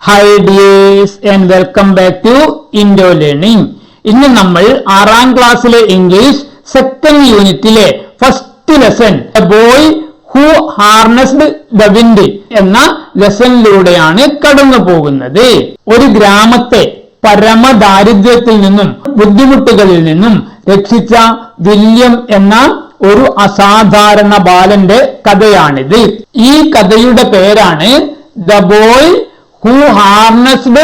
Hi dears and welcome back to Indo Learning. ഇന്ന് നമ്മൾ 6ാം ക്ലാസ്സിലെ ഇംഗ്ലീഷ് സെക്കൻഡ് യൂണിറ്റിലെ first lesson A Boy Who Harnessed the Wind എന്ന ലെസണിലൂടെയാണ് കടന്നു പോകുന്നത്. ഒരു ഗ്രാമത്തെ പരമദാരിദ്ര്യത്തിൽ നിന്നും ബുദ്ധിമുട്ടുകളിൽ നിന്നും രക്ഷിച്ച വില്യം എന്ന ഒരു അസാധാരണ ബാലന്റെ കഥയാണിത്. ഈ കഥയുടെ പേരാണ് The Boy Who Harnessed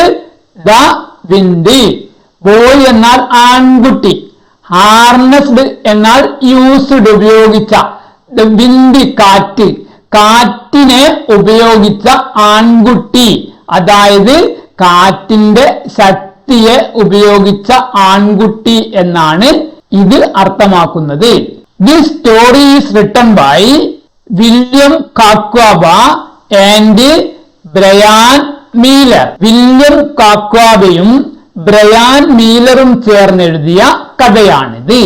the Wind. Boy എന്നാൽ ആൺകുട്ടി, ഹാർനസ്ഡ് എന്നാൽ യൂസ്ഡ് ഉപയോഗിച്ച, വിൻഡ് കാറ്റ്, കാറ്റിനെ ഉപയോഗിച്ച ആൺകുട്ടി, അതായത് കാറ്റിന്റെ ശക്തിയെ ഉപയോഗിച്ച ആൺകുട്ടി എന്നാണ് ഇത് അർത്ഥമാക്കുന്നത്. This story is written by William Kakwaba and Brian Miller. William കാക്വാബയും ബ്രയാൻ മീലറും ചേർന്നെഴുതിയ കഥയാണിത്.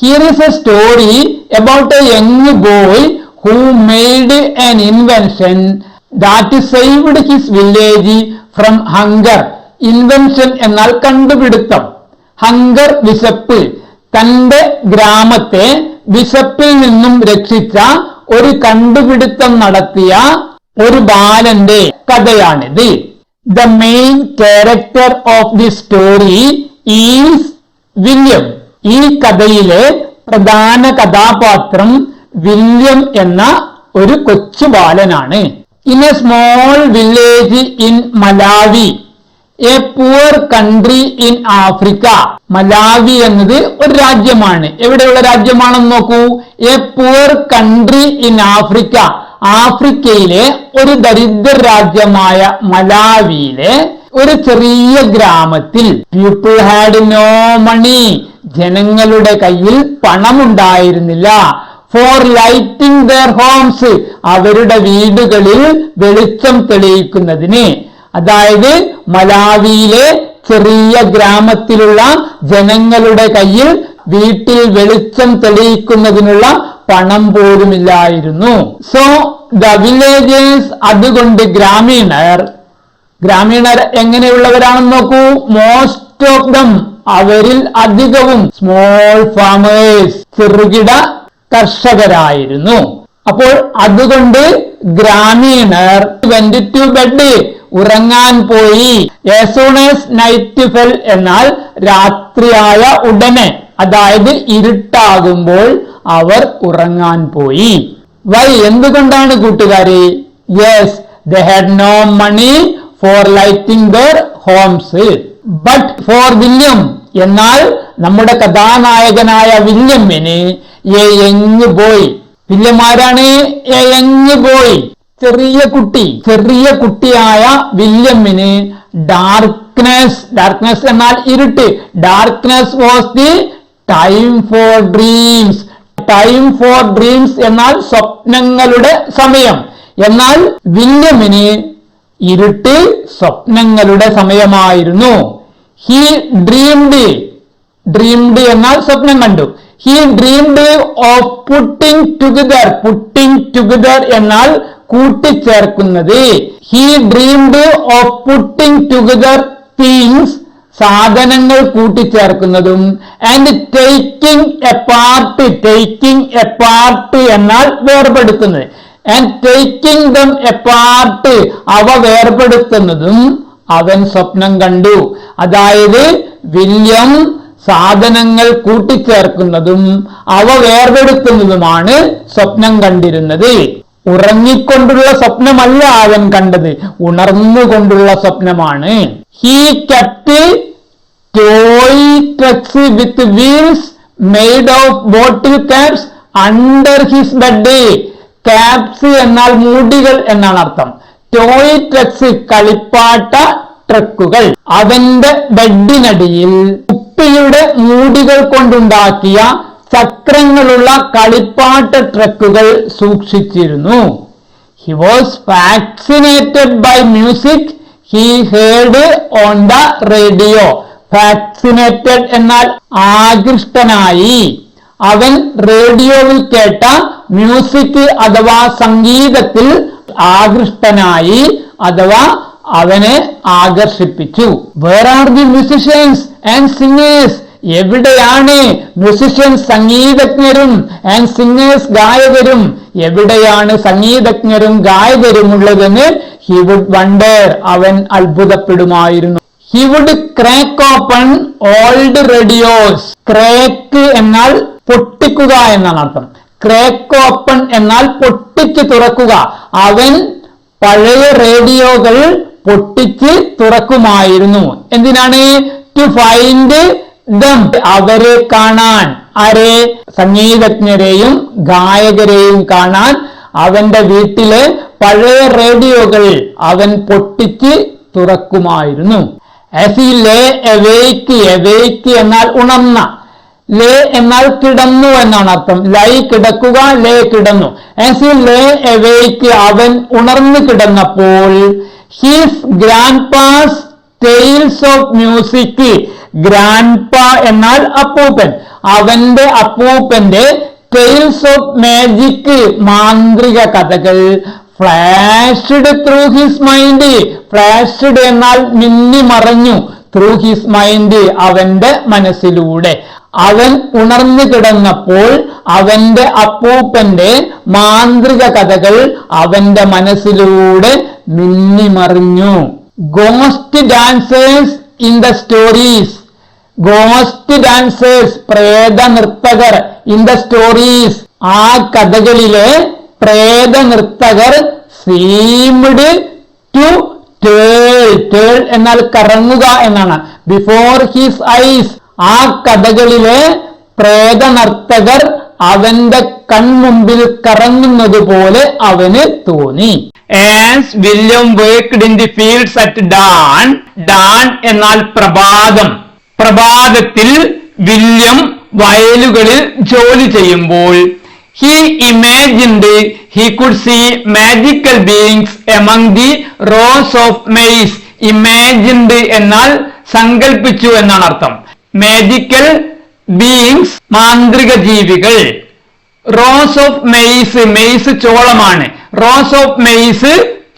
Here is a story about a young boy who made an invention that saved his village from hunger. Invention എന്നാൽ കണ്ടുപിടുത്തം, hunger വിശപ്പ്, തന്റെ ഗ്രാമത്തെ വിശപ്പിൽ നിന്നും രക്ഷിച്ച ഒരു കണ്ടുപിടുത്തം നടത്തിയ ഒരു ബാലന്റെ കഥയാണിത്. The main character of this story is William. ഈ കഥയിലെ പ്രധാന കഥാപാത്രം വില്യം എന്ന ഒരു കൊച്ചു ബാലനാണ്. In a small village in Malawi, a poor country in Africa. Malawi എന്നത് ഒരു രാജ്യമാണ്. എവിടെയുള്ള രാജ്യമാണെന്ന് നോക്കൂ. A poor country in Africa. ആഫ്രിക്കയിലെ ഒരു ദരിദ്ര രാജ്യമായ മലാവിയിലെ ഒരു ചെറിയ ഗ്രാമത്തിൽ പീപ്പിൾ ഹാഡ് നോ മണി. ജനങ്ങളുടെ കയ്യിൽ പണമുണ്ടായിരുന്നില്ല. For lighting their homes. അവരുടെ വീടുകളിൽ വെളിച്ചം തെളിയിക്കുന്നതിന്. അതായത് മലാവിയിലെ ചെറിയ ഗ്രാമത്തിലുള്ള ജനങ്ങളുടെ കയ്യിൽ വീട്ടിൽ വെളിച്ചം തെളിയിക്കുന്നതിനുള്ള പണം പോലുമില്ലായിരുന്നു. സോ ദ വില്ലേജേഴ്സ്, അതുകൊണ്ട് ഗ്രാമീണർ എങ്ങനെയുള്ളവരാണെന്ന് നോക്കൂ. മോസ്റ്റ് ഓഫ് ദം, അവരിൽ അധികവും സ്മോൾ ഫാമേഴ്സ്, ചെറുകിട കർഷകരായിരുന്നു. അപ്പോൾ അതുകൊണ്ട് ഗ്രാമീണർ വെന്റ് ടു ബെഡ്, ഉറങ്ങാൻ പോയി. as soon as night fell എന്നാൽ രാത്രിയായ ഉടനെ, അതായത് ഇരുട്ടാകുമ്പോൾ അവർ ഉറങ്ങാൻ പോയി. വൈ, എന്തുകൊണ്ടാണ് കൂട്ടുകാരെ? Yes, they had no money for lighting their homes. but for William, എന്നാൽ നമ്മുടെ കഥാനായകനായ വില്യമിന് a young boy. വില്യം ആരാണ്? a young boy, ചെറിയ കുട്ടിയായ വില്യമിന് ഡാർക്ക്നെസ് എന്നാൽ ഇരുട്ട്. Darkness was the time for dreams. Time for dreams എന്നാൽ സ്വപ്നങ്ങളുടെ സമയം. എന്നാൽ വില്യമിന് ഇരുട്ട് സ്വപ്നങ്ങളുടെ സമയമായിരുന്നു. ഹി ഡ്രീംഡ് എന്നാൽ സ്വപ്നം കണ്ടു. He dreamed of putting together എന്നാൽ കൂട്ടിച്ചേർക്കുന്നത്. He dreamed of putting together things, സാധനങ്ങൾ കൂട്ടിച്ചേർക്കുന്നതും. ആൻഡ് ടേക്കിംഗ് എപ്പാർട്ട് എന്നാൽ വേർപെടുത്തുന്നത്. ആൻഡ് ടേക്കിംഗ് ദം എപ്പാർട്ട്, അവ വേർപെടുത്തുന്നതും അവൻ സ്വപ്നം കണ്ടു. അതായത് വില്യം സാധനങ്ങൾ കൂട്ടിച്ചേർക്കുന്നതും അവ വേർപെടുത്തുന്നതുമാണ് സ്വപ്നം കണ്ടിരുന്നത്. ഉറങ്ങിക്കൊണ്ടുള്ള സ്വപ്നമല്ല അവൻ കണ്ടത്, ഉണർന്നുകൊണ്ടുള്ള സ്വപ്നമാണ്. He kept toy trucks with wheels made of bottle caps under his bed. Caps എന്നാൽ മൂടികൾ എന്നാണ് അർത്ഥം. ടോയ് ട്രക്സ്, കളിപ്പാട്ട ട്രക്കുകൾ, അവന്റെ ബെഡിനടിയിൽ കുപ്പിയുടെ മൂടികൾ കൊണ്ടുണ്ടാക്കിയ ചക്രങ്ങളുള്ള കളിപ്പാട്ട ട്രക്കുകൾ സൂക്ഷിച്ചിരുന്നു. He was fascinated by music he heard on the radio. Fascinated എന്നാൽ ആകൃഷ്ടനായി. അവൻ റേഡിയോയിൽ കേട്ട മ്യൂസിക് അഥവാ സംഗീതത്തിൽ ആകൃഷ്ടനായി അഥവാ അവനെ ആകർഷിപ്പിച്ചു. Where are the musicians and singers, എവിടെയാണ് മ്യൂസിഷ്യൻസ് സംഗീതജ്ഞരും ആൻഡ് സിംഗേഴ്സ് ഗായകരും, എവിടെയാണ് സംഗീതജ്ഞരും ഗായകരും ഉള്ളതെന്ന് ഹി വുഡ് വണ്ടർ, അവൻ അത്ഭുതപ്പെടുമായിരുന്നു. He would crack open old radios. Crack എന്നാൽ പൊട്ടിക്കുക എന്നാണ് അർത്ഥം. ക്രാക്ക് ഓപ്പൺ എന്നാൽ പൊട്ടിച്ച് തുറക്കുക. അവൻ പഴയ റേഡിയോകൾ പൊട്ടിച്ച് തുറക്കുമായിരുന്നു. എന്തിനാണ്? ടു ഫൈൻഡ് ദം, അവരെ കാണാൻ. ആരെ? സംഗീതജ്ഞരെയും ഗായകരെയും കാണാൻ അവന്റെ വീട്ടിലെ പഴയ റേഡിയോകൾ അവൻ പൊട്ടിച്ച് തുറക്കുമായിരുന്നു. ആസ് ഹി ലേ അവേക്ക്, അവേക്ക് എന്നാൽ ഉണർന്ന, ലേ എന്നാൽ കിടന്നു എന്നാണ് അർത്ഥം. ലൈ കിടക്കുക, ലേ കിടന്നു. ആസ് ഹി ലേ അവേക്ക്, അവൻ ഉണർന്നു കിടന്നപ്പോൾ his grandpa's tales of music, grandpa എന്നാൽ അപ്പൂപ്പൻ, അവന്റെ അപ്പൂപ്പന്റെ ടെയിൽസ് ഓഫ് മാജിക് മാന്ത്രിക കഥകൾ flashed through his mind, flashed എന്നാൽ മിന്നി മറഞ്ഞു, ത്രൂ ഹിസ് മൈൻഡ് അവന്റെ മനസ്സിലൂടെ. അവൻ ഉണർന്നു കിടന്നപ്പോൾ അവന്റെ അപ്പൂപ്പന്റെ മാന്ത്രിക കഥകൾ അവന്റെ മനസ്സിലൂടെ മിന്നിമറിഞ്ഞു. Ghost dancers in the stories, ghost dancers പ്രേത നർത്തകർ, ഇൻ ദ സ്റ്റോറീസ് ആ കഥകളിലെ പ്രേത നർത്തകർ സീംഡ് ടു ടേൾ, ടേൾ എന്നാൽ കറങ്ങുക എന്നാണ്. ബിഫോർ ഹിസ് ഐസ്, ആ കഥകളിലെ പ്രേത നർത്തകർ അവന്റെ കൺമുമ്പിൽ കറങ്ങുന്നത് പോലെ അവന് തോന്നി. As William worked in the fields at dawn, dawn എന്നാൽ പ്രഭാതം, പ്രഭാതത്തിൽ വില്യം വയലുകളിൽ ജോലി ചെയ്യുമ്പോൾ he imagined he could see magical beings among the rows of maize. Imagined എന്നാൽ സങ്കൽപ്പിച്ചു എന്നാണ് അർത്ഥം. മാജിക്കൽ ബീയിങ്സ് മാന്ത്രിക ജീവികൾ. റോസ് ഓഫ് മെയ്സ്, മെയ്സ് ചോളമാണ്. റോസ് ഓഫ് മെയ്സ്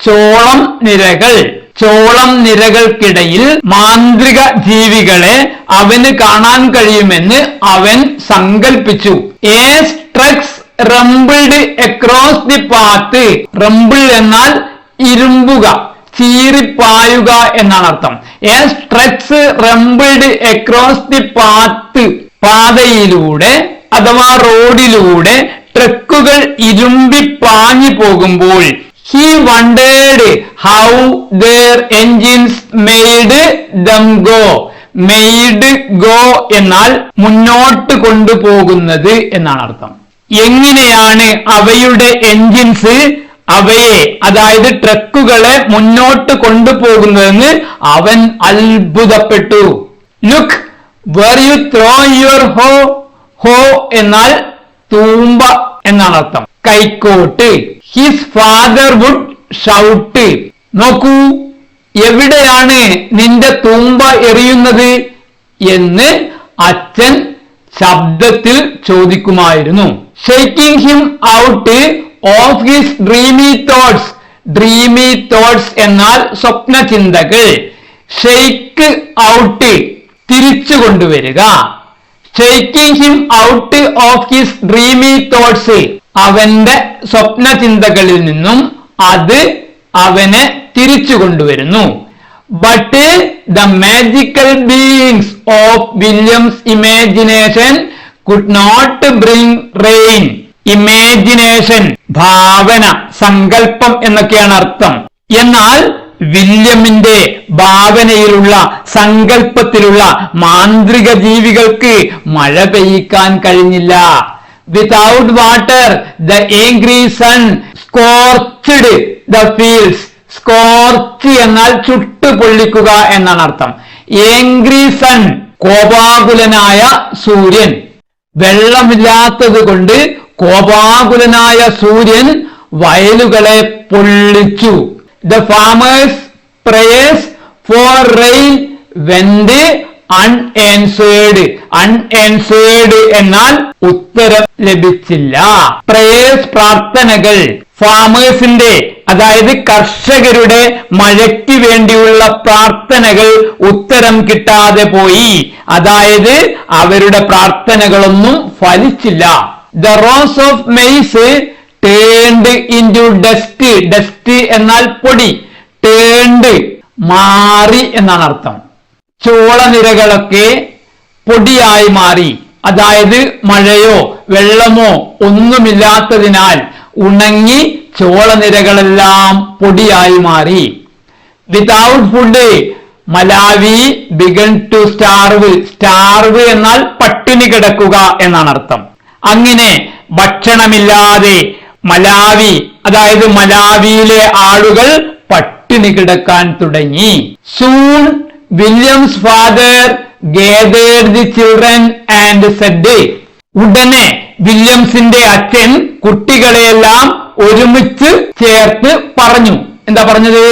ചോളം നിരകൾ. ചോളം നിരകൾക്കിടയിൽ മാന്ത്രിക ജീവികളെ അവന് കാണാൻ കഴിയുമെന്ന് അവൻ സങ്കൽപ്പിച്ചു. As trucks rumbled across the path, rumble എന്നാൽ ഇരുമ്പുക, ചീറിപ്പായുക എന്നാണ് അർത്ഥം. As trucks rumbled across the path, പാതയിലൂടെ അഥവാ റോഡിലൂടെ ട്രക്കുകൾ ഇരുമ്പി പാഞ്ഞു പോകുമ്പോൾ he wondered how their engines made them go. made go എന്നാൽ മുന്നോട്ട് കൊണ്ടുപോകുന്നത് എന്നാണ് അർത്ഥം. എങ്ങനെയാണ് അവയുടെ എൻജിൻസ് അവയെ, അതായത് ട്രക്കുകളെ മുന്നോട്ട് കൊണ്ടുപോകുന്നതെന്ന് അവൻ അത്ഭുതപ്പെട്ടു. Look where you throw your hoe, hoe എന്നാൽ തൂമ്പ എന്നാണ് അർത്ഥം, കൈക്കോട്ട്. ഹിസ് ഫാദർ വുഡ് ഷൗട്ട്, നോക്കൂ എവിടെയാണ് നിന്റെ തൂമ്പ എറിയുന്നത് എന്ന് അച്ഛൻ ശബ്ദത്തിൽ ചോദിക്കുമായിരുന്നു. Shaking him out of his dreamy thoughts, dreamy thoughts എന്നാൽ സ്വപ്ന ചിന്തകൾ. ഷെയ്ക്ക് ഔട്ട് തിരിച്ചു കൊണ്ടുവരിക. Shaking him out of his dreamy thoughts, അവന്റെ സ്വപ്ന ചിന്തകളിൽ നിന്നും അത് അവനെ തിരിച്ചു കൊണ്ടുവരുന്നു. But the magical beings of William's imagination could not bring rain. Imagination ഭാവന, സങ്കല്പം എന്നൊക്കെയാണ് അർത്ഥം. എന്നാൽ വില്യമിന്റെ ഭാവനയിലുള്ള സങ്കല്പത്തിലുള്ള മാന്ത്രിക ജീവികൾക്ക് മഴ പെയ്യിക്കാൻ കഴിഞ്ഞില്ല. Without water the angry sun scorched the fields. Scorch എന്നാൽ ചുട്ടു പൊള്ളിക്കുക എന്നാണ് അർത്ഥം. ഏംഗ്രി സൺ കോപാകുലനായ സൂര്യൻ. വെള്ളമില്ലാത്തത് കൊണ്ട് കോപാകുലനായ സൂര്യൻ വയലുകളെ പൊള്ളിച്ചു. The farmers' prayers for rain went unanswered. Unanswered എന്നാൽ ഉത്തരം ലഭിച്ചില്ല. പ്രേയേഴ്സ് പ്രാർത്ഥനകൾ ഫാമേഴ്സിന്റെ അതായത് കർഷകരുടെ മഴയ്ക്ക് വേണ്ടിയുള്ള പ്രാർത്ഥനകൾ ഉത്തരം കിട്ടാതെ പോയി. അതായത് അവരുടെ പ്രാർത്ഥനകളൊന്നും ഫലിച്ചില്ല. The rows of maize turned into dust. Dust എന്നാൽ പൊടി, ടേൺഡ് മാറി എന്നാണ് അർത്ഥം. ചോളനിരകളൊക്കെ പൊടിയായി മാറി. അതായത് മഴയോ വെള്ളമോ ഒന്നുമില്ലാത്തതിനാൽ ഉണങ്ങി ചോളനിരകളെല്ലാം പൊടിയായി മാറി. Without food Malawi began to starve. Starve എന്നാൽ പട്ടിണി കിടക്കുക എന്നാണ് അർത്ഥം. അങ്ങനെ ഭക്ഷണമില്ലാതെ മലാവി അതായത് മലാവിയിലെ ആളുകൾ പട്ടിണി കിടക്കാൻ തുടങ്ങി. Soon William's father gathered the children and said. ഉടനെ വില്യംസിന്റെ അച്ഛൻ കുട്ടികളെയെല്ലാം ഒരുമിച്ച് ചേർത്ത് പറഞ്ഞു. എന്താ പറഞ്ഞത്?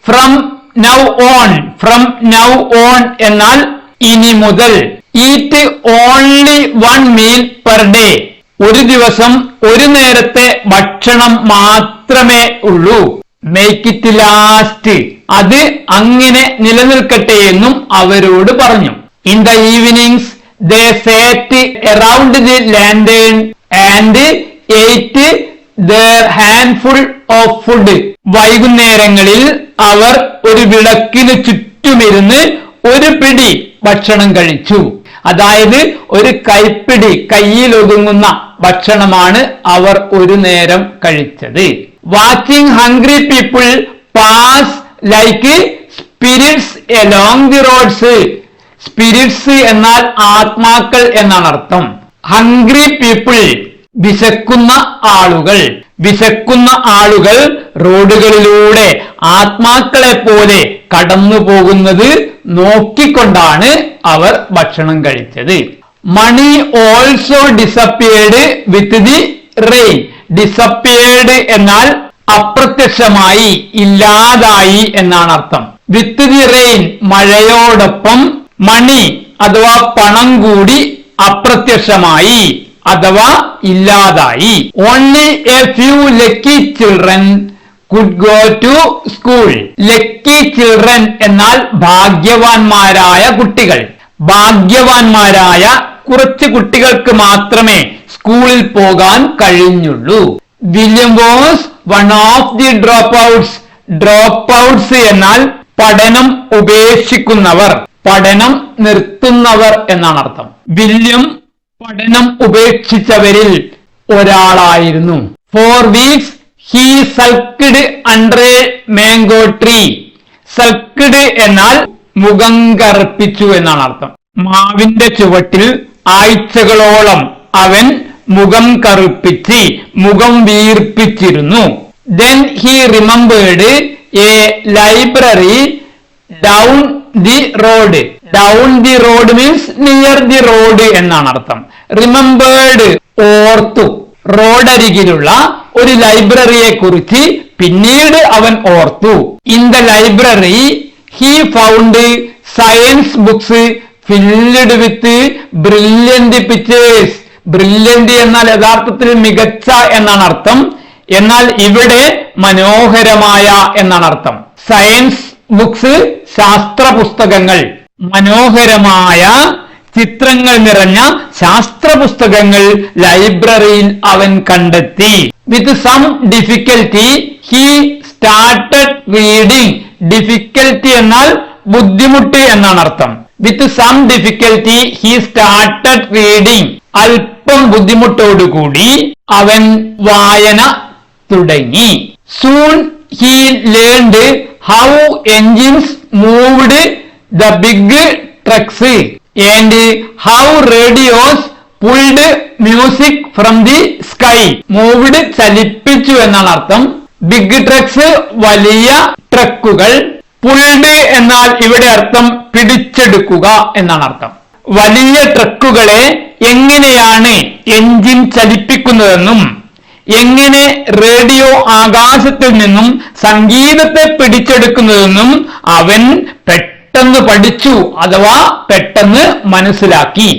From now on. From now on എന്നാൽ ഇനി മുതൽ. Eat only 1 meal per day. ഒരു ദിവസം ഒരു നേരത്തെ ഭക്ഷണം മാത്രമേ ഉള്ളൂ. Make it last. അത് അങ്ങനെ നിലനിൽക്കട്ടെ എന്നും അവരോട് പറഞ്ഞു. In the evenings they sat around the lantern and ate their handful of food. വൈകുന്നേരങ്ങളിൽ അവർ ഒരു വിളക്കിന് ചുറ്റുമിരുന്ന് ഒരു പിടി ഭക്ഷണം കഴിച്ചു. അതായത് ഒരു കൈപ്പിടി, കയ്യിലൊതുങ്ങുന്ന ഭക്ഷണമാണ് അവർ ഒരു നേരം കഴിച്ചത്. Watching hungry people pass like spirits along the roads. Spirits എന്നാൽ ആത്മാക്കൾ എന്നാണ് അർത്ഥം. ഹംഗ്രി പീപ്പിൾ വിശക്കുന്ന ആളുകൾ. വിശക്കുന്ന ആളുകൾ റോഡുകളിലൂടെ ആത്മാക്കളെ പോലെ കടന്നു പോകുന്നത് നോക്കിക്കൊണ്ടാണ് അവർ ഭക്ഷണം കഴിച്ചത്. Money also disappeared with the rain. Disappeared എന്നാൽ അപ്രത്യക്ഷമായി, ഇല്ലാതായി എന്നാണ് അർത്ഥം. വിത്ത് ദി റെയിൻ മഴയോടൊപ്പം, മണി അഥവാ പണം കൂടി അപ്രത്യക്ഷമായി അഥവാ ഇല്ലാതായി. Only a few lucky children could go to school. Lucky children എന്നാൽ ഭാഗ്യവാന്മാരായ കുട്ടികൾ. ഭാഗ്യവാന്മാരായ കുറച്ച് കുട്ടികൾക്ക് മാത്രമേ സ്കൂളിൽ പോകാൻ കഴിഞ്ഞുള്ളൂ. William was one of the dropouts. Dropouts എന്നാൽ പഠനം ഉപേക്ഷിക്കുന്നവർ, പഠനം നിർത്തുന്നവർ എന്നാണ് അർത്ഥം. വില്യം പഠനം ഉപേക്ഷിച്ചവരിൽ ഒരാളായിരുന്നു. 4 weeks he sulked under a mango tree. സൽക്കഡ് എന്നാൽ മുഖം കറുപ്പിച്ചു എന്നാണ് അർത്ഥം. മാവിന്റെ ചുവട്ടിൽ ആഴ്ചകളോളം അവൻ മുഖം കറുപ്പിച്ച്, മുഖം വീർപ്പിച്ചിരുന്നു. Then he remembered a library down the road. Down the road means near the road എന്നാണ് അർത്ഥം. റിമെമ്പേർഡ് ഓർത്തു. റോഡരികിലുള്ള ഒരു ലൈബ്രറിയെ കുറിച്ച് പിന്നീട് അവൻ ഓർത്തു. In the library he found science books filled with brilliant pictures. Brilliant എന്നാൽ യഥാർത്ഥത്തിൽ മികച്ച എന്നാണ് അർത്ഥം. എന്നാൽ ഇവിടെ മനോഹരമായ എന്നാണ് അർത്ഥം. സയൻസ് ബുക്സ് ശാസ്ത്ര പുസ്തകങ്ങൾ. മനോഹരമായ ചിത്രങ്ങൾ നിറഞ്ഞ ശാസ്ത്ര പുസ്തകങ്ങൾ ലൈബ്രറിയിൽ അവൻ കണ്ടെത്തി. With some difficulty he started reading. Difficulty എന്നാൽ ബുദ്ധിമുട്ട് എന്നാണ് അർത്ഥം. With some difficulty he started reading. അല്പം ബുദ്ധിമുട്ടോടുകൂടി അവൻ വായന തുടങ്ങി. Soon he learned how engines moved the big trucks and how radios pulled music from the sky. Moved ചലിപ്പിച്ചു എന്നാണ് അർത്ഥം. ബിഗ് ട്രക്സ് വലിയ ട്രക്കുകൾ. പുൾഡ് എന്നാൽ ഇവിടെ അർത്ഥം പിടിച്ചെടുക്കുക എന്നാണ് അർത്ഥം. വലിയ ട്രക്കുകളെ എങ്ങനെയാണ് എഞ്ചിൻ ചലിപ്പിക്കുന്നതെന്നും എങ്ങനെ റേഡിയോ ആകാശത്തിൽ നിന്നും സംഗീതത്തെ പിടിച്ചെടുക്കുന്നതെന്നും അവൻ പെട്ടെന്ന് പഠിച്ചു അഥവാ പെട്ടെന്ന് മനസ്സിലാക്കി.